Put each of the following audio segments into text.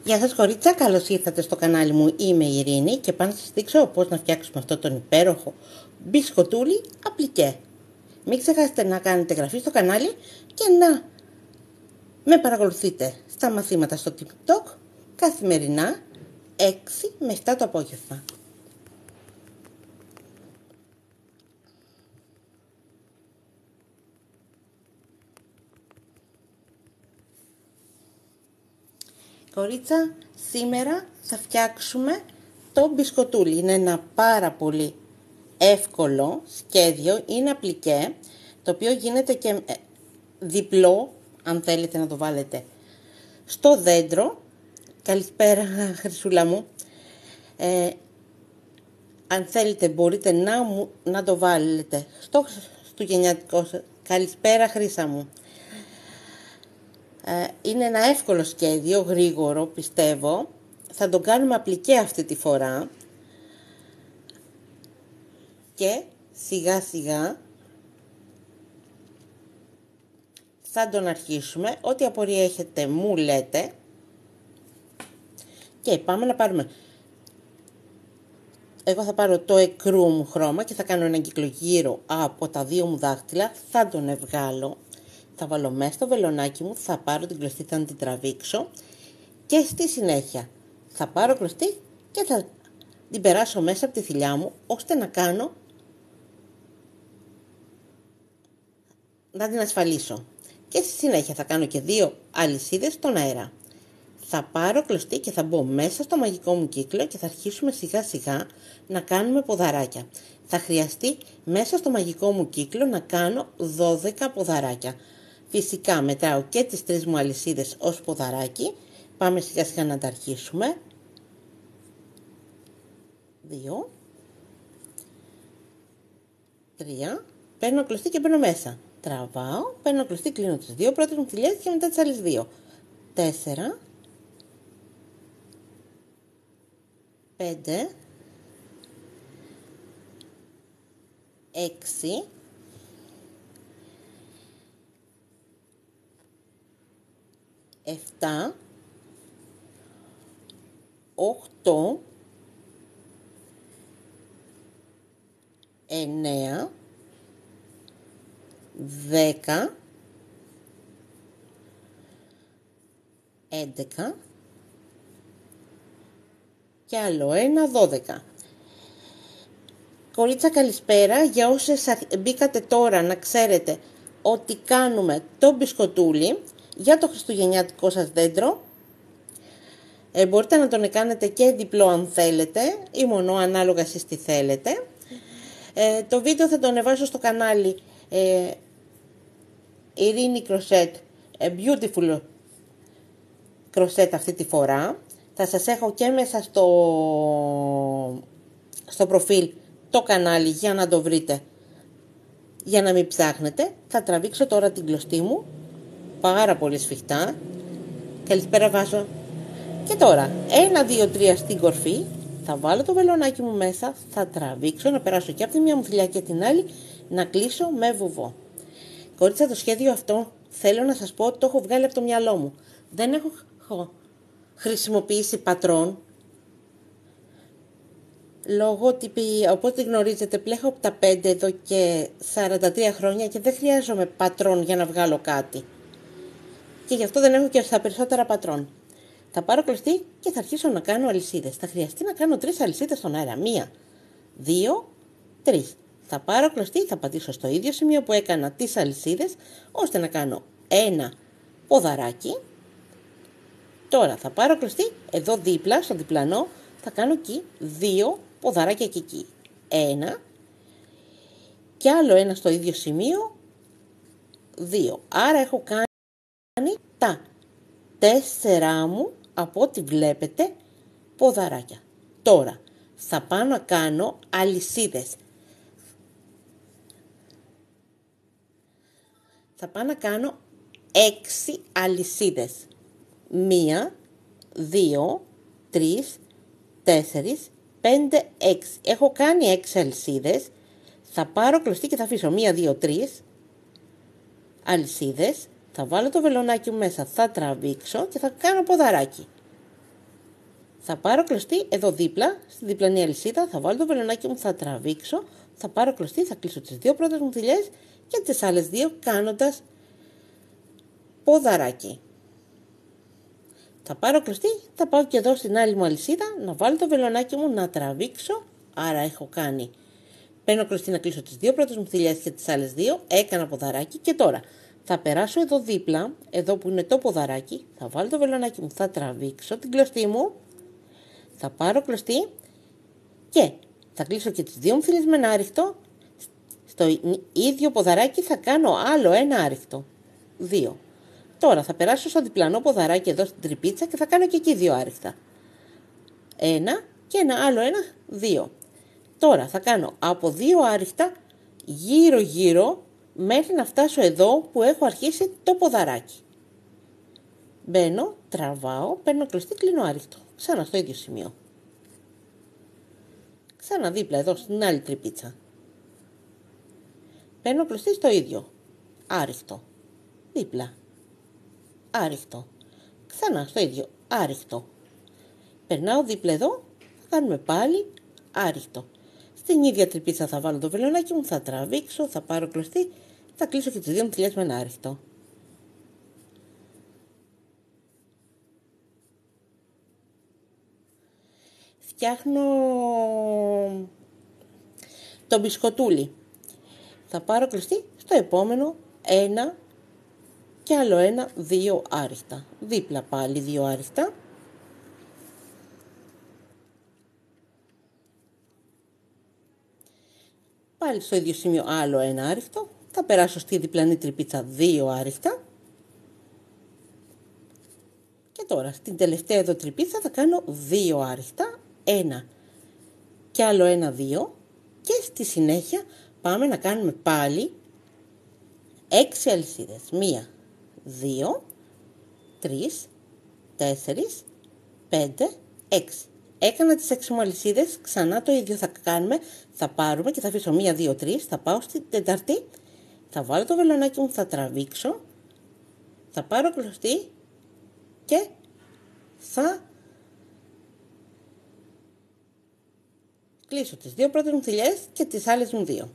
Γεια σας κορίτσα, καλώς ήρθατε στο κανάλι μου. Είμαι η Ειρήνη και πάω να σας δείξω πώς να φτιάξουμε αυτό τον υπέροχο μπισκοτούλι απλικέ. Μην ξεχάσετε να κάνετε εγγραφή στο κανάλι και να με παρακολουθείτε στα μαθήματα στο TikTok καθημερινά 6 με 7 το απόγευμα. Κορίτσα, σήμερα θα φτιάξουμε το μπισκοτούλι. Είναι ένα πάρα πολύ εύκολο σχέδιο, είναι απλικέ, το οποίο γίνεται και διπλό, αν θέλετε να το βάλετε στο δέντρο. Καλησπέρα Χρυσούλα μου. Αν θέλετε μπορείτε να το βάλετε στο χριστουγεννιάτικο. Καλησπέρα Χρύσα μου. Είναι ένα εύκολο σχέδιο, γρήγορο πιστεύω. Θα το κάνουμε απλικέ αυτή τη φορά. Και σιγά σιγά θα τον αρχίσουμε. Ό,τι απορία έχετε μου λέτε. Και πάμε να πάρουμε. Εγώ θα πάρω το εκρού μου χρώμα και θα κάνω ένα κύκλο γύρω από τα δύο μου δάχτυλα. Θα τον ευγάλω. Θα βάλω μέσα στο βελονάκι μου, θα πάρω την κλωστή, θα την τραβήξω και στη συνέχεια θα πάρω κλωστή και θα την περάσω μέσα από τη θηλιά μου ώστε να την ασφαλίσω. Και στη συνέχεια θα κάνω και 2 αλυσίδες στον αέρα. Θα πάρω κλωστή και θα μπω μέσα στο μαγικό μου κύκλο και θα αρχίσουμε σιγά σιγά να κάνουμε ποδαράκια. Θα χρειαστεί μέσα στο μαγικό μου κύκλο να κάνω 12 ποδαράκια. Φυσικά μετράω και τις 3 μου αλυσίδες ως ποδαράκι. Πάμε σιγά σιγά να τα αρχίσουμε. 2, 3, παίρνω κλωστή και μπαίνω μέσα. Τραβάω, παίρνω κλωστή, κλείνω τις 2 πρώτες μου θηλιές και μετά τις άλλες 2. 4, 5, 6, 7, 8, 9, 10, 11 και άλλο ένα 12. Κορίτσα καλησπέρα, για όσες μπήκατε τώρα να ξέρετε ότι κάνουμε το μπισκοτούλι για το χριστουγεννιάτικο σας δέντρο. Μπορείτε να τον κάνετε και διπλό αν θέλετε ή μονό, ανάλογα εσείς τι θέλετε. Το βίντεο θα το ανεβάσω στο κανάλι Ειρήνη Κροσέτ, Beautiful Crochet αυτή τη φορά. Θα σας έχω και μέσα στο προφίλ το κανάλι για να το βρείτε, για να μην ψάχνετε. Θα τραβήξω τώρα την κλωστή μου πάρα πολύ σφιχτά. Καλησπέρα Βάσο. Και τώρα 1, 2, 3 στην κορφή. Θα βάλω το βελονάκι μου μέσα, θα τραβήξω, να περάσω και από τη μία μου θηλιά και την άλλη, να κλείσω με βουβό. Κορίτσα, το σχέδιο αυτό θέλω να σας πω ότι το έχω βγάλει από το μυαλό μου. Δεν έχω χρησιμοποιήσει πατρόν. Λόγω ότι, όπως γνωρίζετε, πλέχω από τα 5 εδώ και 43 χρόνια και δεν χρειάζομαι πατρόν για να βγάλω κάτι. Και γι' αυτό δεν έχω και στα περισσότερα πατρόν. Θα πάρω κλωστή και θα αρχίσω να κάνω αλυσίδες. Θα χρειαστεί να κάνω 3 αλυσίδες στον αέρα. 1, 2, 3. Θα πάρω κλωστή, θα πατήσω στο ίδιο σημείο που έκανα τις αλυσίδες, ώστε να κάνω ένα ποδαράκι. Τώρα θα πάρω κλωστή, εδώ δίπλα, στο διπλανό, θα κάνω εκεί 2 ποδαράκια και εκεί. 1 και άλλο ένα στο ίδιο σημείο, 2. Άρα έχω κάνει τα 4 μου, από ό,τι βλέπετε, ποδαράκια. Τώρα θα πάω να κάνω αλυσίδες. Θα πάω να κάνω 6 αλυσίδες. 1, 2, 3, 4, 5, 6. Έχω κάνει 6 αλυσίδες. Θα πάρω κλωστή και θα αφήσω 1, 2, 3 αλυσίδες. Θα βάλω το βελονάκι μου μέσα, θα τραβήξω και θα κάνω ποδαράκι. Θα πάρω κλωστή εδώ δίπλα, στη διπλανή αλυσίδα, θα βάλω το βελονάκι μου, θα τραβήξω, θα πάρω κλωστή, θα κλείσω τις δύο πρώτες μου δουλειές και τις άλλες δύο κάνοντας ποδαράκι. Θα πάρω κλωστή, θα πάω και εδώ στην άλλη μου αλυσίδα, να βάλω το βελονάκι μου, να τραβήξω, άρα έχω κάνει. Παίρνω κλωστή να κλείσω τις δύο πρώτες μου δουλειές και τις άλλες δύο, έκανα ποδαράκι και τώρα θα περάσω εδώ δίπλα, εδώ που είναι το ποδαράκι, θα βάλω το βελονάκι μου, θα τραβήξω την κλωστή μου, θα πάρω κλωστή και θα κλείσω και τις δύο μου θύλες με ένα άριχτο, στο ίδιο ποδαράκι θα κάνω άλλο ένα άριχτο, 2. Τώρα θα περάσω στο διπλανό ποδαράκι εδώ στην τρυπίτσα και θα κάνω και εκεί 2 άριχτα. 1 και ένα άλλο 1, 2. Τώρα θα κάνω από 2 άριχτα γύρω γύρω μέχρι να φτάσω εδώ που έχω αρχίσει το ποδαράκι. Μπαίνω, τραβάω, παίρνω κλωστή, κλείνω άριχτο. Ξανά στο ίδιο σημείο. Ξανά δίπλα εδώ στην άλλη τρυπίτσα. Παίρνω κλωστή στο ίδιο. Άριχτο. Δίπλα. Άριχτο. Ξανά στο ίδιο. Άριχτο. Περνάω δίπλα εδώ. Θα κάνουμε πάλι άριχτο. Στην ίδια τρυπίτσα θα βάλω το βελονάκι μου. Θα τραβήξω. Θα πάρω κλωστή. Θα κλείσω και τις δύο μου θυλιές με ένα άριχτο. Φτιάχνω το μπισκοτούλι. Θα πάρω κλωστή στο επόμενο 1 και άλλο 1, 2 άριχτα. Δίπλα πάλι 2 άριχτα. Πάλι στο ίδιο σημείο άλλο 1 άριχτο. Θα περάσω στη διπλανή τρυπίτσα 2 άριχτα. Και τώρα στην τελευταία εδώ τρυπίτσα θα κάνω 2 άριχτα. 1 και άλλο 1, 2. Και στη συνέχεια πάμε να κάνουμε πάλι 6 αλυσίδες. 1, 2, 3, 4, 5, 6. Έκανα τις 6 μου αλυσίδες, ξανά το ίδιο θα κάνουμε. Θα πάρουμε και θα αφήσω 1, 2, 3, θα πάω στην τέταρτη. Θα βάλω το βελονάκι μου, θα τραβήξω. Θα πάρω κλωστή και θα κλείσω τις δύο πρώτες μου θυλιές και τις άλλες μου δύο.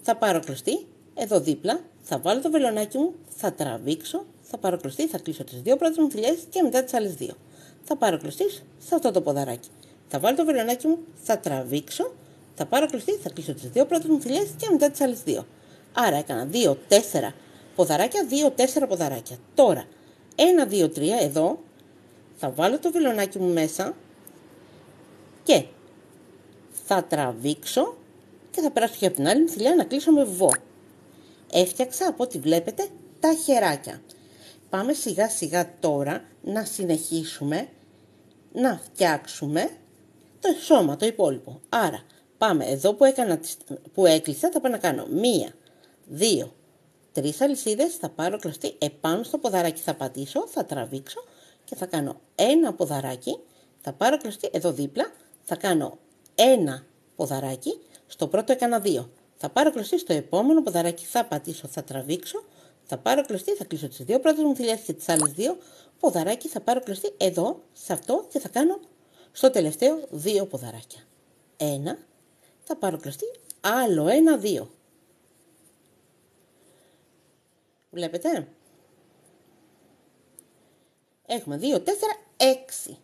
Θα πάρω κλωστή, εδώ δίπλα, θα βάλω το βελονάκι μου, θα τραβήξω, θα πάρω κλωστή, θα κλείσω τις δύο πρώτες μου θυλιές και μετά τις άλλες δύο. Θα πάρω κλωστή σε αυτό το ποδαράκι. Θα βάλω το βελονάκι μου, θα τραβήξω, θα πάρω κλωστή, θα κλείσω τις δύο πρώτες μου θυλιές και μετά τις άλλες δύο. Άρα έκανα 2, 4 ποδαράκια, 2, 4 ποδαράκια. Τώρα, 1, 2, 3 εδώ, θα βάλω το βελονάκι μου μέσα και θα τραβήξω και θα περάσω και από την άλλη μου θηλιά να κλείσω με βουβό. Έφτιαξα από ό,τι βλέπετε τα χεράκια. Πάμε σιγά σιγά τώρα να συνεχίσουμε να φτιάξουμε το σώμα, το υπόλοιπο. Άρα πάμε εδώ που έκλεισα, θα πάω να κάνω 1, 2, 3 αλυσίδες, θα πάρω κλωστή επάνω στο ποδαράκι, θα πατήσω, θα τραβήξω και θα κάνω ένα ποδαράκι, θα πάρω κλωστή εδώ δίπλα, θα κάνω ένα ποδαράκι, στο πρώτο έκανα 2. Θα πάρω κλωστή στο επόμενο ποδαράκι, θα πατήσω, θα τραβήξω, θα πάρω κλωστή, θα κλείσω τις δύο πρώτες μου θηλιές και τις άλλες δύο, ποδαράκι, θα πάρω κλωστή εδώ, σε αυτό και θα κάνω στο τελευταίο 2 ποδαράκια. 1, θα πάρω κλωστή, άλλο 1, 2. Βλέπετε? Έχουμε 2, 4, 6.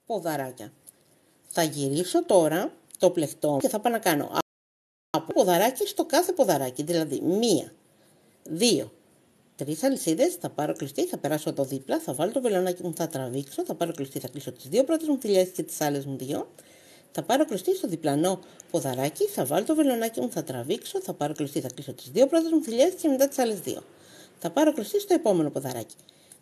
Ποδαράκια. Θα γυρίσω τώρα το πλεκτό και θα πάω να κάνω από ποδαράκι στο κάθε ποδαράκι. Δηλαδή 1, 2, 3 αλυσίδες, θα πάρω κλωστή, θα περάσω εδώ δίπλα, θα βάλω το βελονάκι μου, θα τραβήξω, θα πάρω κλωστή, θα κλείσω τις δύο πρώτες μου θηλιές και τις άλλες μου δύο. Θα πάρω κλωστή στο διπλανό ποδαράκι, θα βάλω το βελονάκι μου, θα τραβήξω, θα πάρω κλωστή, θα κλείσω τις δύο πρώτες μου θηλιές και μετά τις άλλες δύο. Θα πάρω κλωστή στο επόμενο ποδαράκι.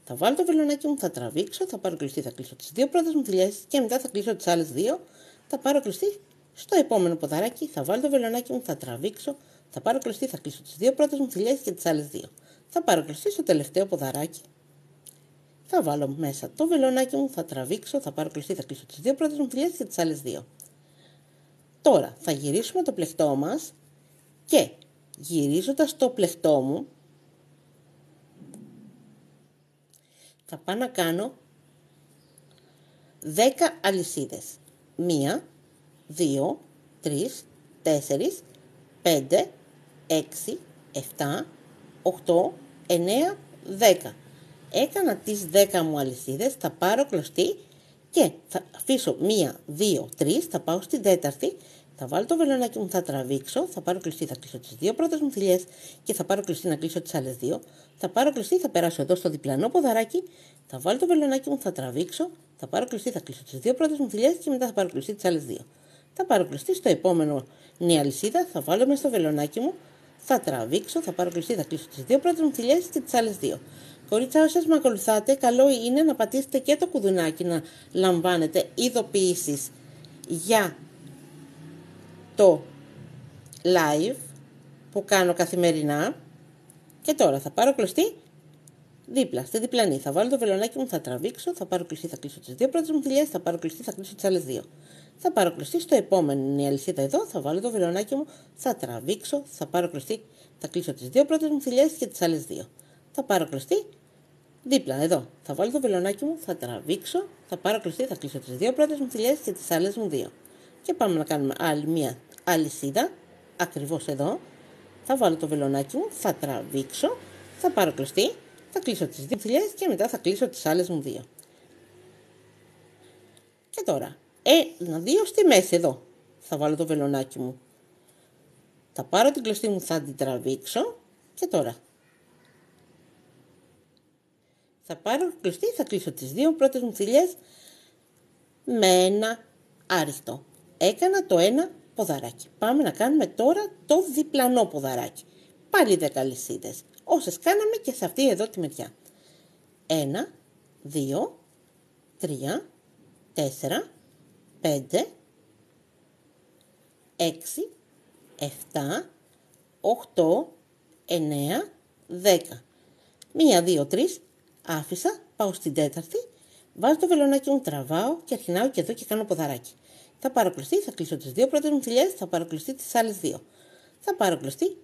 Θα βάλω το βελονάκι μου, θα τραβήξω, θα πάρω κλωστή, θα κλείσω τις δύο πρώτες μου θηλιές και μετά θα κλείσω τις άλλες δύο. Θα πάρω κλωστή στο επόμενο ποδαράκι, θα βάλω το βελονάκι μου, θα τραβήξω, θα πάρω κλωστή, θα κλείσω τις δύο πρώτες μου θηλιές και τις άλλες δύο. Θα πάρω κλωστή στο τελευταίο ποδαράκι. Θα βάλω μέσα το βελονάκι μου, θα τραβήξω, θα πάρω κλωστή, θα κλείσω τις δύο πρώτες μου θηλιές και τις άλλες δύο. Τώρα θα γυρίσουμε το πλεκτό μας και γυρίζοντας το πλεκτό μου θα πάω να κάνω 10 αλυσίδες. 1, 2, 3, 4, 5, 6, 7, 8, 9, 10. Έκανα τις 10 μου αλυσίδες, θα πάρω κλωστή και θα αφήσω 1, 2, 3, θα πάω στην τέταρτη, θα βάλω το βελονάκι μου, θα τραβήξω, θα πάρω κλωστή, θα κλείσω τις δύο πρώτες μου θηλιές και θα πάρω κλωστή να κλείσω τις άλλες δύο. Θα πάρω κλωστή, θα περάσω εδώ στο διπλανό ποδαράκι, θα βάλω το βελονάκι μου, θα τραβήξω, θα πάρω κλωστή, θα κλείσω τις δύο πρώτες μου θηλιές και μετά θα πάρω κλωστή τις άλλες δύο. Θα πάρω κλωστή στο επόμενο νέα αλυσίδα, θα βάλω μέσα στο βελονάκι μου, θα τραβήξω, θα πάρω κλωστή, θα κλείσω τις δύο πρώτες μου θηλιές και τις άλλες δύο. Κορίτσια, όσες με ακολουθάτε, καλό είναι να πατήσετε και το κουδουνάκι να λαμβάνετε ειδοποιήσεις για το live που κάνω καθημερινά. Και τώρα θα πάρω κλωστή δίπλα, στη διπλανή. Θα βάλω το βελονάκι μου, θα τραβήξω, θα πάρω κλωστή, θα κλείσω τις δύο πρώτες μου θηλιές, θα πάρω κλωστή, θα κλείσω τις άλλες δύο. Θα πάρω κλωστή στο επόμενο αλυσίδα εδώ, θα βάλω το βελονάκι μου, θα τραβήξω, θα πάρω κλωστή, θα κλείσω τις δύο πρώτες μου θηλιές και τις άλλες δύο. Θα πάρω κλωστή δίπλα εδώ, θα βάλω το βελονάκι μου, θα τραβήξω, θα πάρω κλωστή, θα κλείσω τις δύο πρώτες μου θηλιές και τις άλλες μου δύο. Και πάμε να κάνουμε άλλη μία αλυσίδα, ακριβώς εδώ. Θα βάλω το βελονάκι μου, θα τραβήξω, θα πάρω κλωστή, θα κλείσω τις δύο θηλιές και μετά θα κλείσω τις άλλες μου δύο. Και τώρα, 1-2 στη μέση εδώ, θα βάλω το βελονάκι μου. Θα πάρω την κλωστή μου, θα την τραβήξω και τώρα θα πάρω κλωστή, θα κλείσω τις δύο πρώτες μου θηλιές με ένα άριστο. Έκανα το ένα ποδαράκι. Πάμε να κάνουμε τώρα το διπλανό ποδαράκι. Πάλι 10 αλυσίδες, όσες κάναμε και σε αυτή εδώ τη μεριά. 1, 2, 3, 4, 5, 6, 7, 8, 9, 10. 1, 2, 3, άφησα, πάω στην τέταρτη, βάζω το βελονάκι μου, τραβάω και αρχινάω και εδώ και κάνω ποδαράκι. Θα πάρω κλωστή, θα κλείσω τις δύο πρώτες μου θηλιές, θα πάρω κλωστή τις άλλες δύο. Θα πάρω κλωστή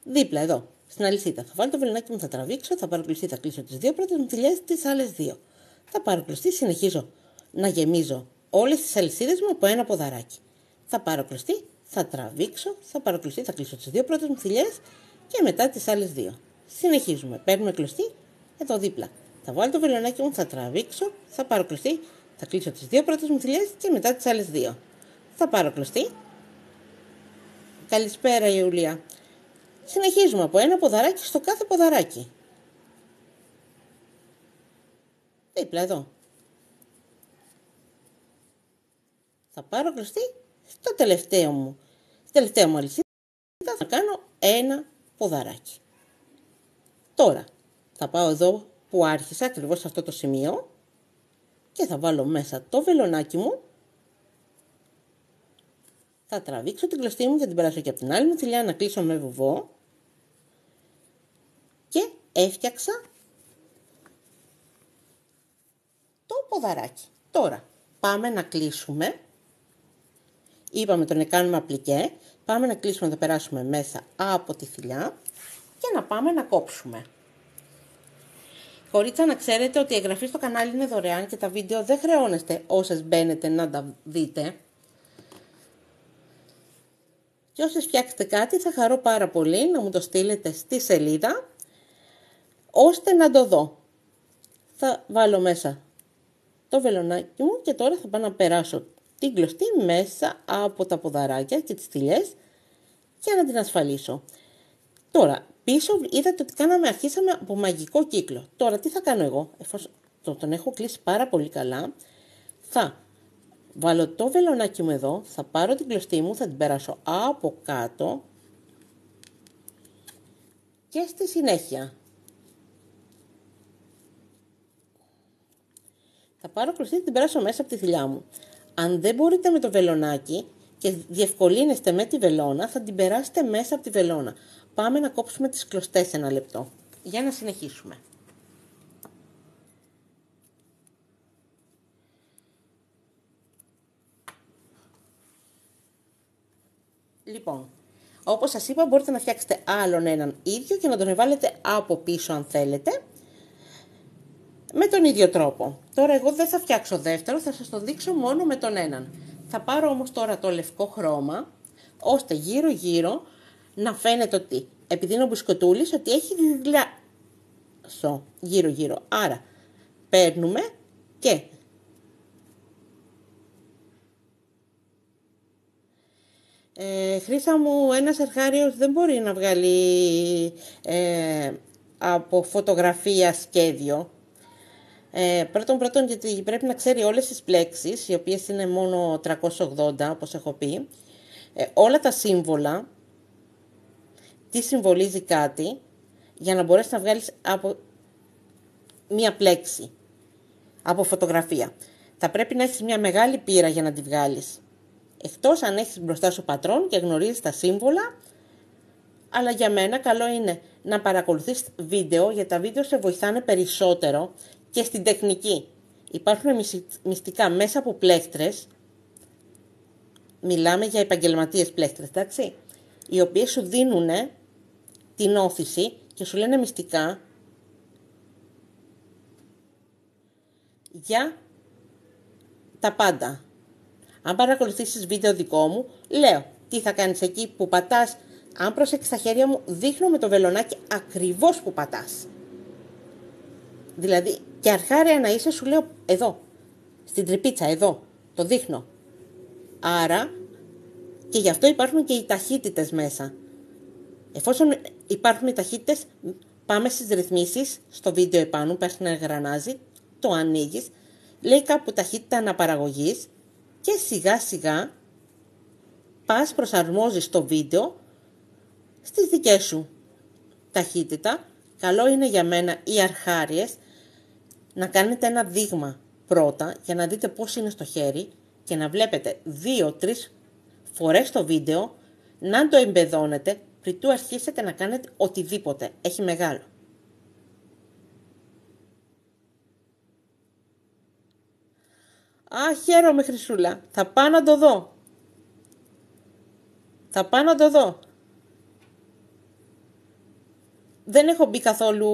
δίπλα εδώ, στην αλυσίδα. Θα βάλω το βελονάκι μου, θα τραβήξω, θα πάρω κλωστή, θα κλείσω τις δύο πρώτες μου θηλιές, τις άλλες δύο. Θα πάρω κλωστή, συνεχίζω να γεμίζω όλες τις αλυσίδες μου από ένα ποδαράκι. Θα πάρω κλωστή, θα τραβήξω, θα πάρω κλωστή, θα κλείσω τις δύο πρώτες μου θηλιές και μετά τις άλλες δύο. Συνεχίζουμε, παίρνουμε κλωστή εδώ δίπλα. Θα βάλω το βελονάκι μου, θα τραβήξω, θα πάρω κλωστή, θα κλείσω τις δύο πρώτες μου θηλιές και μετά τις άλλες δύο. Θα πάρω κλωστή. Καλησπέρα Ιουλία. Συνεχίζουμε από ένα ποδαράκι στο κάθε ποδαράκι. Δίπλα εδώ. Θα πάρω κλωστή στο τελευταίο μου αλυσίδα, θα κάνω ένα ποδαράκι. Τώρα θα πάω εδώ που άρχισα, ακριβώς σε αυτό το σημείο, και θα βάλω μέσα το βελονάκι μου, θα τραβήξω την κλωστή μου, θα την περάσω και από την άλλη μου θηλιά να κλείσω με βουβό και έφτιαξα το ποδαράκι. Τώρα πάμε να κλείσουμε. Είπαμε το να κάνουμε απλικέ, πάμε να κλείσουμε, να το περάσουμε μέσα από τη θηλιά και να πάμε να κόψουμε. Κορίτσα, να ξέρετε ότι η εγγραφή στο κανάλι είναι δωρεάν και τα βίντεο δεν χρεώνεστε όσες μπαίνετε να τα δείτε. Και όσες φτιάξετε κάτι θα χαρώ πάρα πολύ να μου το στείλετε στη σελίδα, ώστε να το δω. Θα βάλω μέσα το βελονάκι μου και τώρα θα πάω να περάσω την κλωστή μέσα από τα ποδαράκια και τις θηλιές και να την ασφαλίσω. Τώρα πίσω είδατε ότι αρχίσαμε από μαγικό κύκλο. Τώρα τι θα κάνω εγώ, εφόσον τον έχω κλείσει πάρα πολύ καλά, θα βάλω το βελονάκι μου εδώ, θα πάρω την κλωστή μου, θα την περάσω από κάτω και στη συνέχεια θα πάρω κλωστή, την περάσω μέσα από τη θηλιά μου. Αν δεν μπορείτε με το βελονάκι και διευκολύνεστε με τη βελόνα, θα την περάσετε μέσα από τη βελόνα. Πάμε να κόψουμε τις κλωστές ένα λεπτό, για να συνεχίσουμε. Λοιπόν, όπως σας είπα, μπορείτε να φτιάξετε άλλον έναν ίδιο και να τον βάλετε από πίσω αν θέλετε. Με τον ίδιο τρόπο. Τώρα εγώ δεν θα φτιάξω δεύτερο, θα σας το δείξω μόνο με τον έναν. Θα πάρω όμως τώρα το λευκό χρώμα, ώστε γύρω γύρω να φαίνεται ότι, επειδή είναι ο μπουσκοτούλης, ότι έχει γλάσο γύρω γύρω. Άρα παίρνουμε και Χρύσα μου, ένας αρχάριος δεν μπορεί να βγάλει από φωτογραφία σχέδιο. Πρώτον, γιατί πρέπει να ξέρει όλες τις πλέξεις, οι οποίες είναι μόνο 380, όπως έχω πει, όλα τα σύμβολα, τι συμβολίζει κάτι, για να μπορέσει να βγάλεις από μία πλέξη, από φωτογραφία. Θα πρέπει να έχεις μια μεγάλη πείρα για να τη βγάλεις. Εκτός αν έχεις μπροστά σου πατρόν και γνωρίζεις τα σύμβολα, αλλά για μένα καλό είναι να παρακολουθείς βίντεο, γιατί τα βίντεο σε βοηθάνε περισσότερο και στην τεχνική. Υπάρχουν μυστικά μέσα από πλέχτρες, μιλάμε για επαγγελματίες πλέχτρες, εντάξει, οι οποίες σου δίνουν την όθηση και σου λένε μυστικά για τα πάντα. Αν παρακολουθήσεις βίντεο δικό μου, λέω τι θα κάνεις εκεί που πατάς. Αν προσέξεις τα χέρια μου, δείχνω με το βελονάκι ακριβώς που πατάς. Δηλαδή, και αρχάρια να είσαι, σου λέω εδώ, στην τρυπίτσα, εδώ, το δείχνω. Άρα, και γι' αυτό υπάρχουν και οι ταχύτητες μέσα. Εφόσον υπάρχουν οι ταχύτητες, πάμε στις ρυθμίσεις, στο βίντεο επάνω, υπάρχει ένα γρανάζι, το ανοίγεις, λέει κάπου ταχύτητα αναπαραγωγής και σιγά σιγά πας προσαρμόζεις το βίντεο στις δικές σου ταχύτητα. Καλό είναι για μένα οι αρχάριες να κάνετε ένα δείγμα πρώτα για να δείτε πώς είναι στο χέρι και να βλέπετε 2-3 φορές το βίντεο, να το εμπεδώνετε πριν του αρχίσετε να κάνετε οτιδήποτε. Έχει μεγάλο. Χαίρομαι Χρυσούλα. Θα πάω να το δω. Δεν έχω μπει καθόλου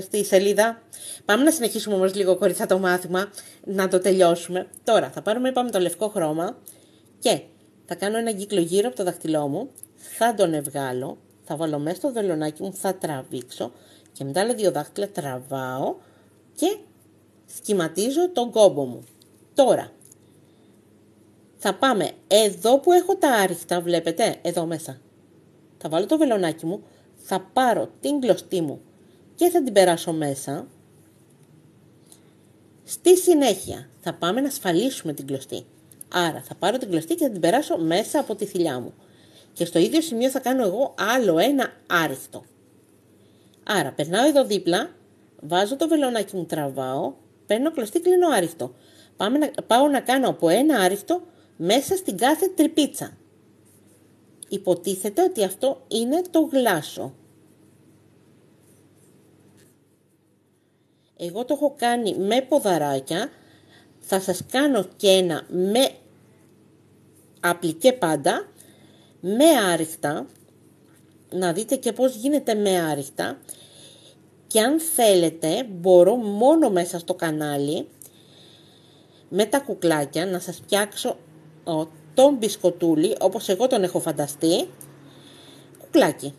στη σελίδα. Πάμε να συνεχίσουμε όμως λίγο κορίτσια το μάθημα, να το τελειώσουμε. Τώρα θα πάρουμε, είπαμε, το λευκό χρώμα και θα κάνω ένα κύκλο γύρω από το δαχτυλό μου, θα τον ευγάλω, θα βάλω μέσα στο βελονάκι μου, θα τραβήξω και μετά άλλα 2 δάχτυλα τραβάω και σχηματίζω τον κόμπο μου. Τώρα θα πάμε εδώ που έχω τα άριχτα, βλέπετε, εδώ μέσα. Θα βάλω το βελονάκι μου, θα πάρω την κλωστή μου και θα την περάσω μέσα. Στη συνέχεια θα πάμε να ασφαλίσουμε την κλωστή. Άρα θα πάρω την κλωστή και θα την περάσω μέσα από τη θηλιά μου. Και στο ίδιο σημείο θα κάνω εγώ άλλο ένα άριχτο. Άρα περνάω εδώ δίπλα, βάζω το βελονάκι μου, τραβάω, παίρνω κλωστή, κλείνω άριχτο. Πάω να κάνω από ένα άριχτο μέσα στην κάθε τρυπίτσα. Υποτίθεται ότι αυτό είναι το γλάσο. Εγώ το έχω κάνει με ποδαράκια, θα σας κάνω και ένα με απλικέ πάντα, με άριχτα, να δείτε και πώς γίνεται με άριχτα. Και αν θέλετε μπορώ μόνο μέσα στο κανάλι με τα κουκλάκια να σας φτιάξω τον μπισκοτούλι όπως εγώ τον έχω φανταστεί, κουκλάκι.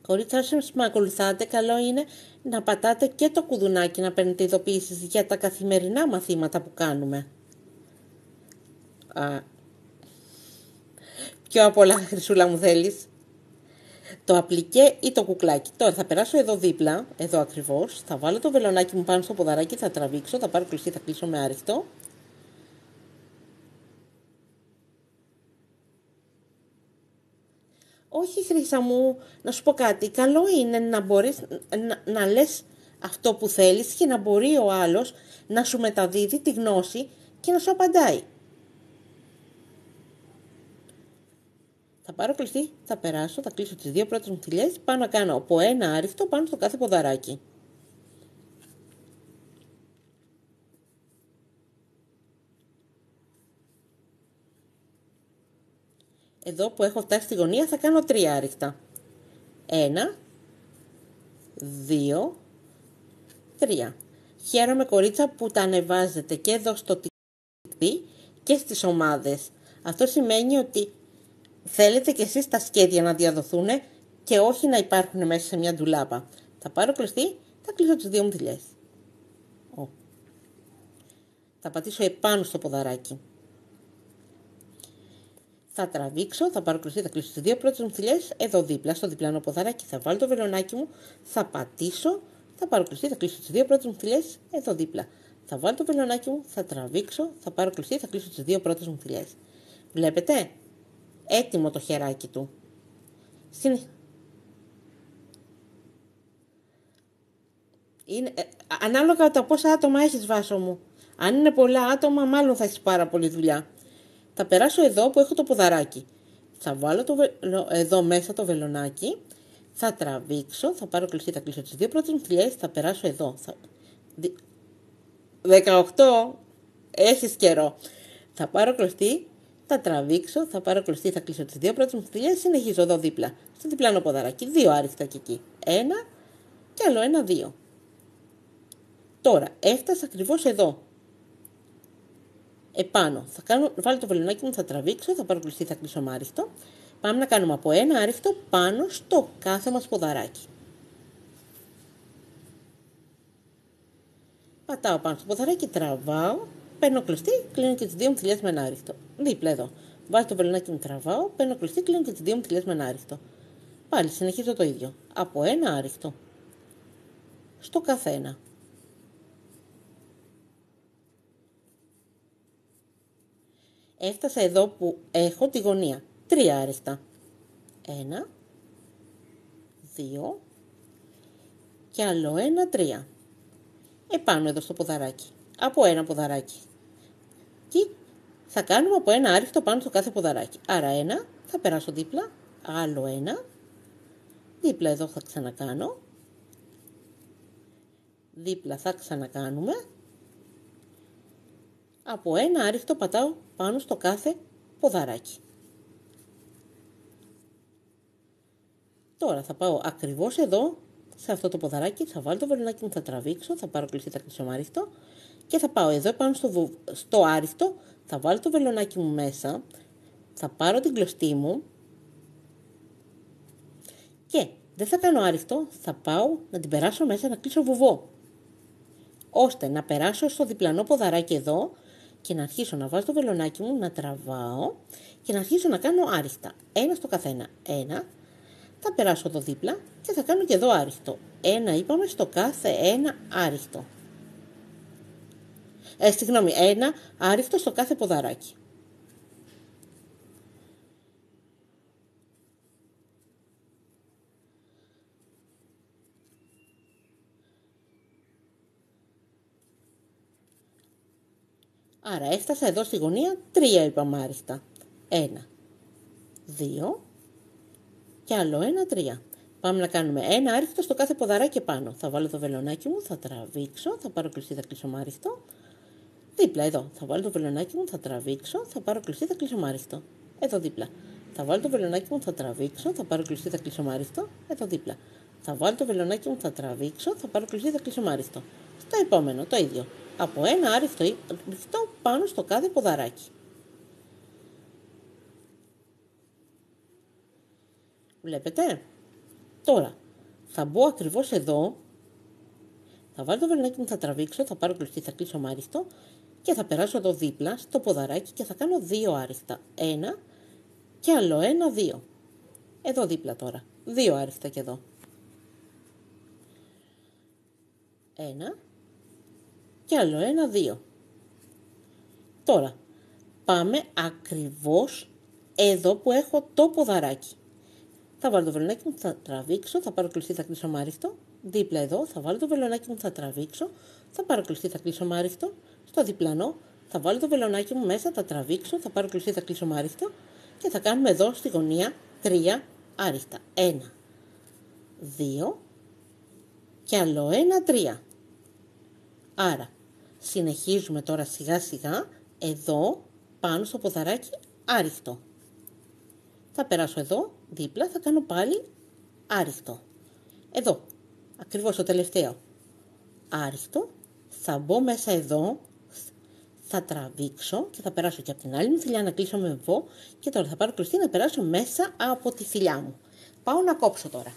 Κορίτσια, όσοι με ακολουθάτε, καλό είναι να πατάτε και το κουδουνάκι να παίρνετε ειδοποιήσεις για τα καθημερινά μαθήματα που κάνουμε. Ποιο απ' όλα, Χρυσούλα μου, θέλεις? Το απλικέ ή το κουκλάκι? Τώρα θα περάσω εδώ δίπλα, εδώ ακριβώς, θα βάλω το βελονάκι μου πάνω στο ποδαράκι, θα τραβήξω, θα πάρω κλωστή, θα κλείσω με άριχτο. Όχι Χρύσα μου, να σου πω κάτι, καλό είναι να μπορείς να λες αυτό που θέλεις και να μπορεί ο άλλος να σου μεταδίδει τη γνώση και να σου απαντάει. Θα πάρω κλωστή, θα περάσω, θα κλείσω τις 2 πρώτες μου θηλιές, πάω να κάνω από ένα άριχτο πάνω στο κάθε ποδαράκι. Εδώ που έχω φτάσει στη γωνία θα κάνω 3 άριχτα. 1, 2, 3. Χαίρομαι κορίτσα που τα ανεβάζετε και εδώ στο TikTok και στις ομάδες. Αυτό σημαίνει ότι θέλετε και εσείς τα σχέδια να διαδοθούν και όχι να υπάρχουν μέσα σε μια ντουλάπα. Θα πάρω κλωστή, θα κλείσω τις 2 μου θηλιές. Θα πατήσω επάνω στο ποδαράκι. Θα τραβήξω, θα πάρω κλωστή, θα κλείσω τις 2 πρώτες μου θηλιές εδώ δίπλα, στο διπλανό ποδαράκι. Θα βάλω το βελονάκι μου, θα πατήσω, θα πάρω κλωστή, θα κλείσω τις 2 πρώτες μου θηλιές εδώ δίπλα. Θα βάλω το βελονάκι μου, θα τραβήξω, θα πάρω κλωστή, θα κλείσω τις 2 πρώτες μου θηλιές. Βλέπετε? Έτοιμο το χεράκι του. Είναι, ανάλογα τα πόσα άτομα έχεις, Βάσο μου. Αν είναι πολλά άτομα, μάλλον θα έχεις πάρα πολλή δουλειά. Θα περάσω εδώ που έχω το ποδαράκι. Θα βάλω εδώ μέσα το βελονάκι. Θα τραβήξω, θα πάρω κλωστή, θα κλείσω τις 2 πρώτες μου θηλιές, θα περάσω εδώ. 18, έχεις καιρό. Θα πάρω κλωστή, θα τραβήξω, θα πάρω κλωστή, θα κλείσω τις 2 πρώτες μου θηλιές, συνεχίζω εδώ δίπλα, στο διπλάνο ποδαράκι. 2 άριχτα και εκεί. 1 και άλλο 1, 2. Τώρα, έφτασα ακριβώς εδώ. Επάνω. Θα βάλω το βελονάκι μου, θα τραβήξω, θα πάρω κλωστή, θα κλείσω με άριχτο. Πάμε να κάνουμε από 1 άριχτο πάνω στο κάθε μας ποδαράκι. Πατάω πάνω στο ποδαράκι, τραβάω, παίρνω κλωστή, κλείνω και τις 2 μου θηλιές με ένα άριχτο. Δίπλα εδώ. Βάζω το βελονάκι μου, τραβάω, παίρνω κλωστή, κλείνω και τις 2 μου θηλιές με ένα άριχτο. Πάλι συνεχίζω το ίδιο. Από 1 άριχτο στο καθένα. Έφτασα εδώ που έχω τη γωνία. 3 άριχτα. 1, 2 και άλλο 1, 3. Επάνω εδώ στο ποδαράκι. Από 1 ποδαράκι. Και θα κάνουμε από 1 άριχτο πάνω στο κάθε ποδαράκι. Άρα 1, θα περάσω δίπλα. Άλλο 1. Δίπλα εδώ θα ξανακάνω. Δίπλα θα ξανακάνουμε. Από 1 άριχτο πατάω πάνω στο κάθε ποδαράκι. Τώρα θα πάω ακριβώς εδώ, σε αυτό το ποδαράκι, θα βάλω το βελονάκι μου, θα τραβήξω, θα πάρω κλειστή, θα κλείσω με άριχτο και θα πάω εδώ πάνω στο άριχτο, θα βάλω το βελονάκι μου μέσα, θα πάρω την κλωστή μου και δεν θα κάνω άριχτο, θα πάω να την περάσω μέσα να κλείσω βουβό, ώστε να περάσω στο διπλανό ποδαράκι εδώ και να αρχίσω να βάζω το βελονάκι μου, να τραβάω και να αρχίσω να κάνω άριχτα. 1 στο καθένα. 1, θα περάσω εδώ δίπλα και θα κάνω και εδώ άριχτο. 1 είπαμε στο κάθε 1 άριχτο. 1 άριχτο στο κάθε ποδαράκι. Άρα έφτασα εδώ στη γωνία 3 είπαμε άριχτα. 1, 2 και άλλο 1, 3. Πάμε να κάνουμε 1 άριχτο στο κάθε ποδαράκι πάνω. Θα βάλω το βελονάκι μου, θα τραβήξω, θα πάρω κλειστή, θα κλείσω με άριχτο. Δίπλα εδώ. Θα βάλω το βελονάκι μου, θα τραβήξω, θα πάρω κλειστή, θα κλείσω με άριχτο. Εδώ δίπλα. Θα βάλω το βελονάκι μου, θα τραβήξω, θα πάρω κλειστή, θα κλείσω με άριχτο. Εδώ δίπλα. Θα βάλω το βελονάκι μου, θα τραβήξω, θα πάρω κλειστή, θα κλείσω με άριχτο. Στο επόμενο το ίδιο. Από 1 άριχτο πάνω στο κάθε ποδαράκι. Βλέπετε? Τώρα θα μπω ακριβώς εδώ, θα βάλω το βελονάκι μου, θα τραβήξω, θα πάρω κλωστή, θα κλείσω με άριχτο και θα περάσω εδώ δίπλα στο ποδαράκι και θα κάνω 2 άριχτα. 1 και άλλο 1, 2. Εδώ δίπλα τώρα. 2 άριχτα και εδώ. 1 και άλλο 1, 2. Τώρα πάμε ακριβώς εδώ που έχω το ποδαράκι. Θα βάλω το βελονάκι μου, θα τραβήξω, θα πάρω κλωστή, θα κλείσω με άριχτο. Δίπλα εδώ θα βάλω το βελονάκι μου, θα τραβήξω, θα πάρω κλωστή, θα κλείσω με άριχτο. Στο διπλανό θα βάλω το βελονάκι μου μέσα, θα τραβήξω, θα πάρω κλωστή, θα κλείσω με άριχτο και θα κάνουμε εδώ στη γωνία 3 άριχτα. 1, 2 και άλλο 1, 3. Άρα συνεχίζουμε τώρα σιγά σιγά εδώ πάνω στο ποδαράκι άριχτο. Θα περάσω εδώ, δίπλα, θα κάνω πάλι άριχτο. Εδώ, ακριβώς το τελευταίο. Άριχτο, θα μπω μέσα εδώ, θα τραβήξω και θα περάσω και από την άλλη μου θηλιά να κλείσω με βό και τώρα θα πάρω κλωστή να περάσω μέσα από τη θηλιά μου. Πάω να κόψω τώρα.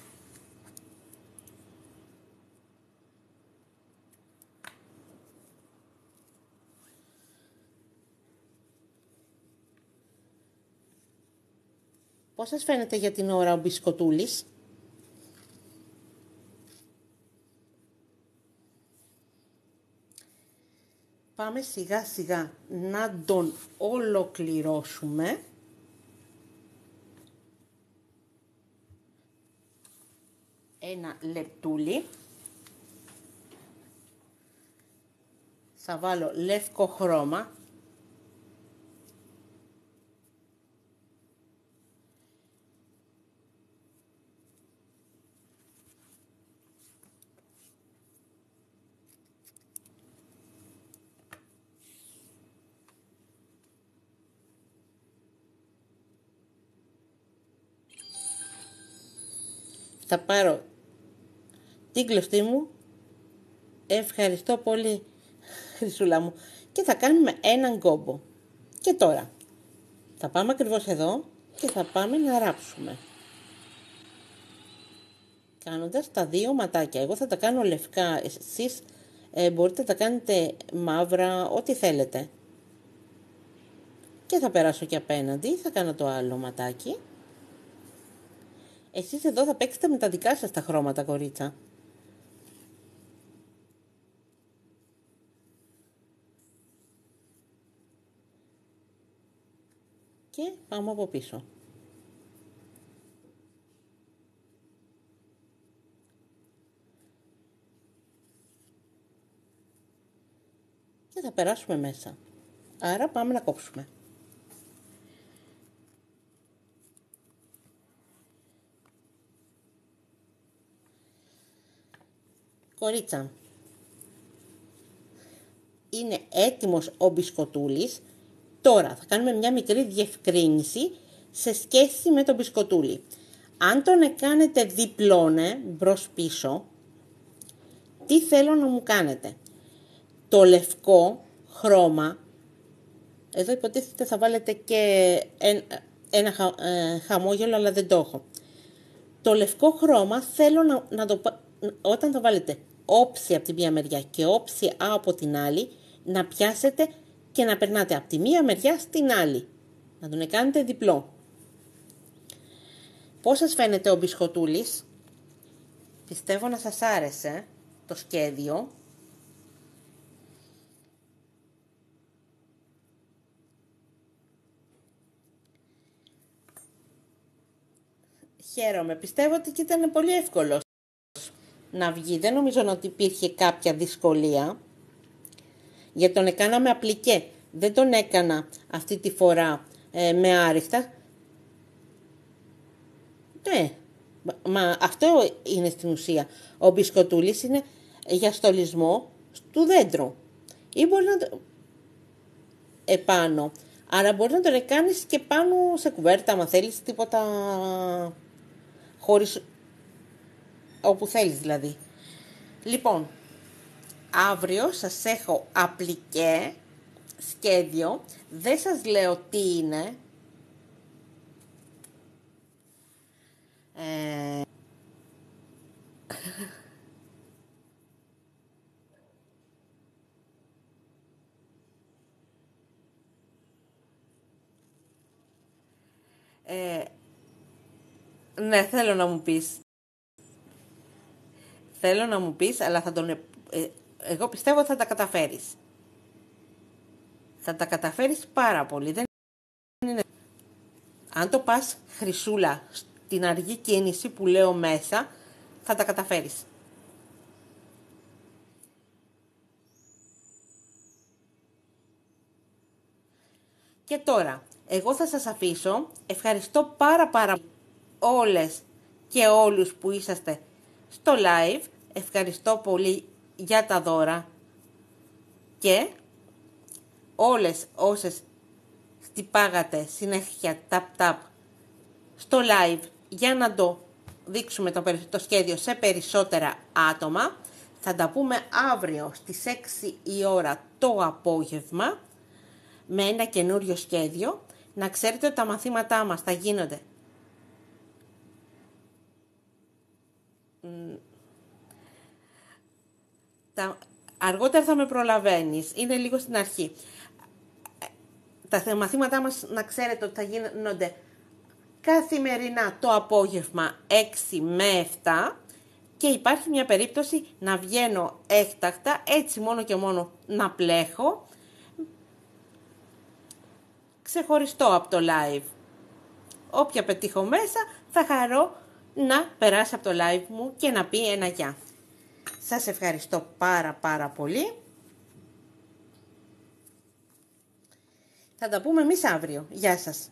Πώς σας φαίνεται για την ώρα ο μπισκοτούλης? Πάμε σιγά σιγά να τον ολοκληρώσουμε. Ένα λεπτούλι. Θα βάλω λευκό χρώμα. Θα πάρω την κλωστή μου. Ευχαριστώ πολύ, Χρυσούλα μου. Και θα κάνουμε έναν κόμπο. Και τώρα θα πάμε ακριβώς εδώ και θα πάμε να ράψουμε. Κάνοντας τα δύο ματάκια. Εγώ θα τα κάνω λευκά. Εσείς μπορείτε να τα κάνετε μαύρα, ό,τι θέλετε. Και θα περάσω και απέναντι. Θα κάνω το άλλο ματάκι. Εσείς εδώ θα παίξετε με τα δικά σας τα χρώματα, κορίτσα. Και πάμε από πίσω. Και θα περάσουμε μέσα. Άρα πάμε να κόψουμε. Κορίτσα, είναι έτοιμος ο μπισκοτούλης. Τώρα θα κάνουμε μια μικρή διευκρίνηση σε σχέση με το μπισκοτούλι. Αν τον κάνετε διπλώνε μπρος πίσω, τι θέλω να μου κάνετε? Το λευκό χρώμα, εδώ υποτίθεται θα βάλετε και ένα χαμόγελο, αλλά δεν το έχω. Το λευκό χρώμα θέλω όταν το βάλετε όψη από τη μία μεριά και όψη από την άλλη, να πιάσετε και να περνάτε από τη μία μεριά στην άλλη. Να τον κάνετε διπλό. Πώς σας φαίνεται ο μπισκοτούλης? Πιστεύω να σας άρεσε το σχέδιο. Χαίρομαι. Πιστεύω ότι και ήταν πολύ εύκολο να βγει. Δεν νομίζω ότι υπήρχε κάποια δυσκολία. Γιατί τον έκανα με απλικέ. Δεν τον έκανα αυτή τη φορά με άριχτα. Ναι, μα αυτό είναι στην ουσία. Ο μπισκοτούλης είναι για στολισμό του δέντρου. Ή μπορεί να το επάνω. Άρα μπορεί να τον κάνεις και πάνω σε κουβέρτα, άμα θέλεις, τίποτα χωρίς, όπου θέλεις δηλαδή. Λοιπόν, αύριο σας έχω απλικέ σχέδιο. Δεν σας λέω τι είναι. Ναι, θέλω να μου πεις. Θέλω να μου πεις, αλλά θα εγώ πιστεύω θα τα καταφέρεις. Θα τα καταφέρεις πάρα πολύ. Δεν είναι... Αν το πας, Χρυσούλα, στην αργή κίνηση που λέω μέσα, θα τα καταφέρεις. Και τώρα, εγώ θα σας αφήσω. Ευχαριστώ πάρα όλες και όλους που είσαστε στο live. Ευχαριστώ πολύ για τα δώρα. Και όλες όσες χτυπάγατε συνέχεια tap στο live για να το δείξουμε το σχέδιο σε περισσότερα άτομα. Θα τα πούμε αύριο στις 6 η ώρα το απόγευμα με ένα καινούριο σχέδιο. Να ξέρετε ότι τα μαθήματά μας θα γίνονται αργότερα θα με προλαβαίνεις, είναι λίγο στην αρχή. Τα μαθήματά μας να ξέρετε ότι θα γίνονται καθημερινά το απόγευμα 6 με 7 και υπάρχει μια περίπτωση να βγαίνω έκτακτα, έτσι μόνο και μόνο να πλέχω, ξεχωριστό από το live. Όποια πετύχω μέσα θα χαρώ να περάσει από το live μου και να πει ένα γεια. Σας ευχαριστώ πάρα πολύ. Θα τα πούμε εμείς αύριο. Γεια σας.